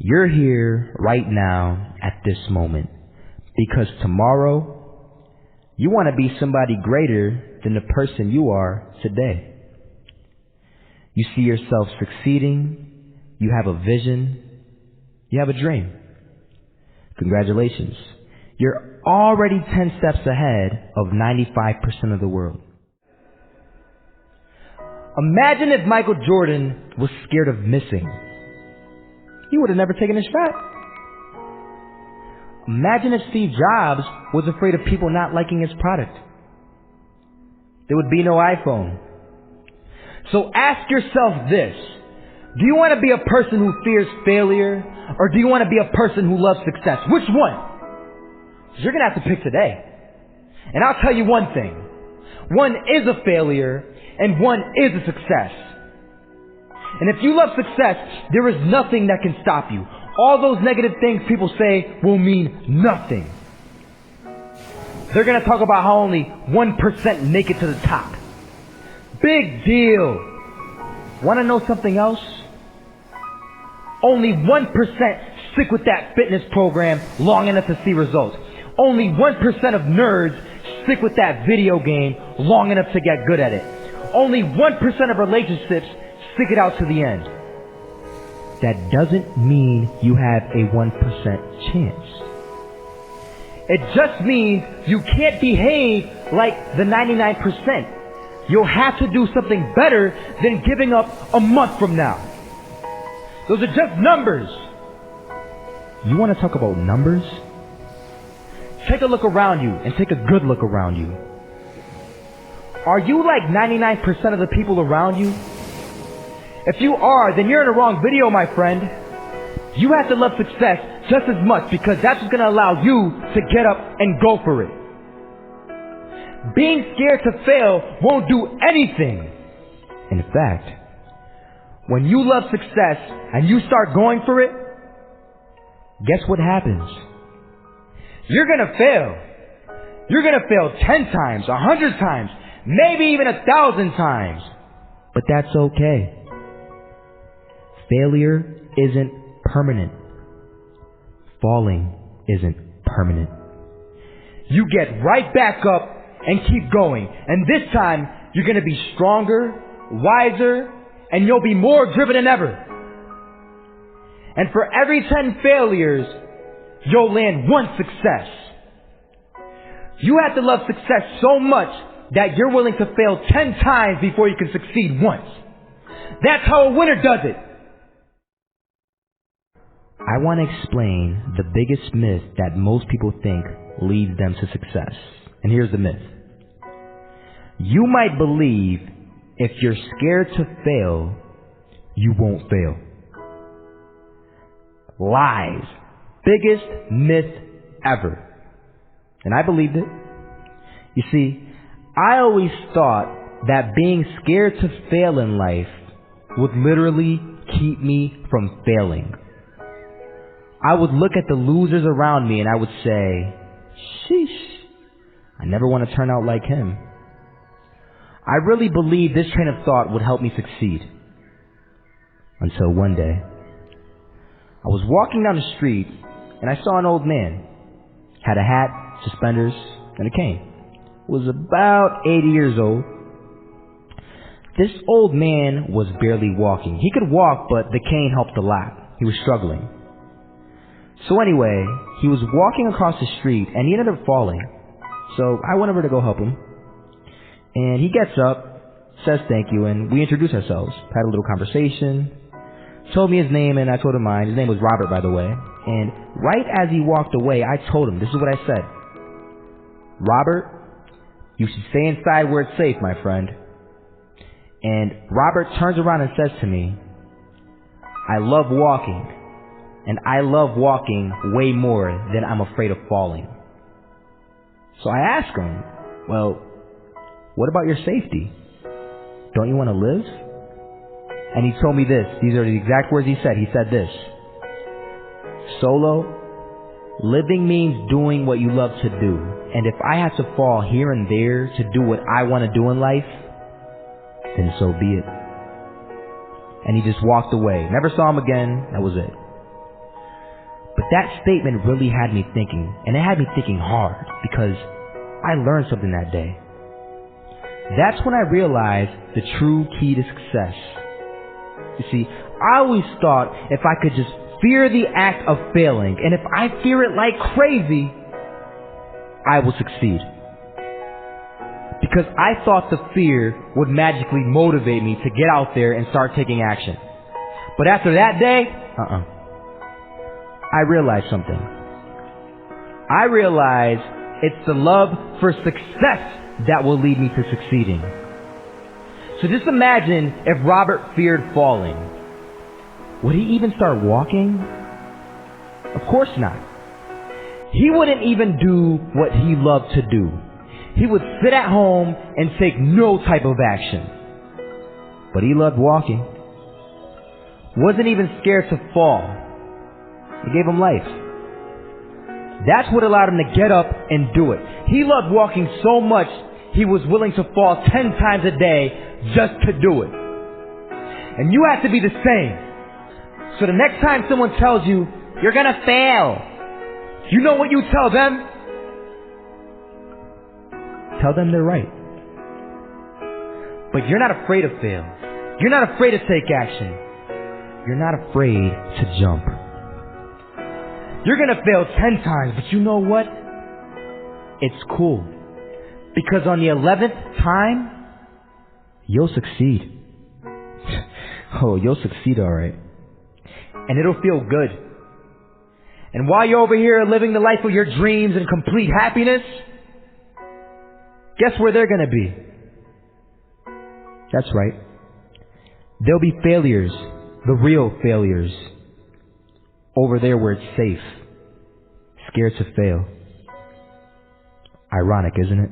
You're here right now at this moment because tomorrow you want to be somebody greater than the person you are today. You see yourself succeeding, you have a vision, you have a dream. Congratulations. You're already 10 steps ahead of 95% of the world. Imagine if Michael Jordan was scared of missing. He would have never taken his shot. Imagine if Steve Jobs was afraid of people not liking his product. There would be no iPhone. So ask yourself this. Do you want to be a person who fears failure, or do you want to be a person who loves success? Which one? You're going to have to pick today. And I'll tell you one thing. One is a failure, and one is a success. And if you love success, there is nothing that can stop you. All those negative things people say will mean nothing. They're going to talk about how only 1% make it to the top. Big deal. Want to know something else? Only 1% stick with that fitness program long enough to see results. Only 1% of nerds stick with that video game long enough to get good at it. Only 1% of relationships stick it out to the end. That doesn't mean you have a 1% chance. It just means you can't behave like the 99%. You'll have to do something better than giving up a month from now. Those are just numbers. You want to talk about numbers? Take a look around you and take a good look around you. Are you like 99% of the people around you? If you are, then you're in the wrong video, my friend. You have to love success just as much because that's what's going to allow you to get up and go for it. Being scared to fail won't do anything. In fact, when you love success and you start going for it, guess what happens? You're going to fail. You're going to fail 10 times, 100 times, maybe even 1,000 times. But that's okay. Failure isn't permanent. Falling isn't permanent. You get right back up and keep going. And this time, you're going to be stronger, wiser, and you'll be more driven than ever. And for every 10 failures, you'll land one success. You have to love success so much that you're willing to fail 10 times before you can succeed once. That's how a winner does it. I want to explain the biggest myth that most people think leads them to success. And here's the myth. You might believe if you're scared to fail, you won't fail. Lies. Biggest myth ever. And I believed it. You see, I always thought that being scared to fail in life would literally keep me from failing. I would look at the losers around me and I would say, sheesh, I never want to turn out like him. I really believed this train of thought would help me succeed. Until one day, I was walking down the street and I saw an old man. Had a hat, suspenders, and a cane. Was about 80 years old. This old man was barely walking. He could walk, but the cane helped a lot. He was struggling. So anyway, he was walking across the street and he ended up falling. So I went over to go help him. And he gets up, says thank you, and we introduced ourselves. Had a little conversation. Told me his name and I told him mine. His name was Robert, by the way. And right as he walked away, I told him, this is what I said. Robert, you should stay inside where it's safe, my friend. And Robert turns around and says to me, I love walking. And I love walking way more than I'm afraid of falling. So I asked him, well, what about your safety? Don't you want to live? And he told me this. These are the exact words he said. He said this. Solo, living means doing what you love to do. And if I have to fall here and there to do what I want to do in life, then so be it. And he just walked away. Never saw him again. That was it. But that statement really had me thinking, and it had me thinking hard, because I learned something that day. That's when I realized the true key to success. You see, I always thought if I could just fear the act of failing, and if I fear it like crazy, I will succeed. Because I thought the fear would magically motivate me to get out there and start taking action. But after that day, I realized something. I realized it's the love for success that will lead me to succeeding. So just imagine if Robert feared falling. Would he even start walking? Of course not. He wouldn't even do what he loved to do. He would sit at home and take no type of action. But he loved walking. Wasn't even scared to fall. It gave him life. That's what allowed him to get up and do it. He loved walking so much, he was willing to fall 10 times a day just to do it. And you have to be the same. So the next time someone tells you, you're gonna fail, you know what you tell them? Tell them they're right. But you're not afraid to fail. You're not afraid to take action. You're not afraid to jump. You're gonna fail 10 times, but you know what? It's cool. Because on the 11th time, you'll succeed. Oh, you'll succeed alright. And it'll feel good. And while you're over here living the life of your dreams in complete happiness, guess where they're gonna be? That's right. There'll be failures, the real failures, over there where it's safe, scared to fail. Ironic, isn't it?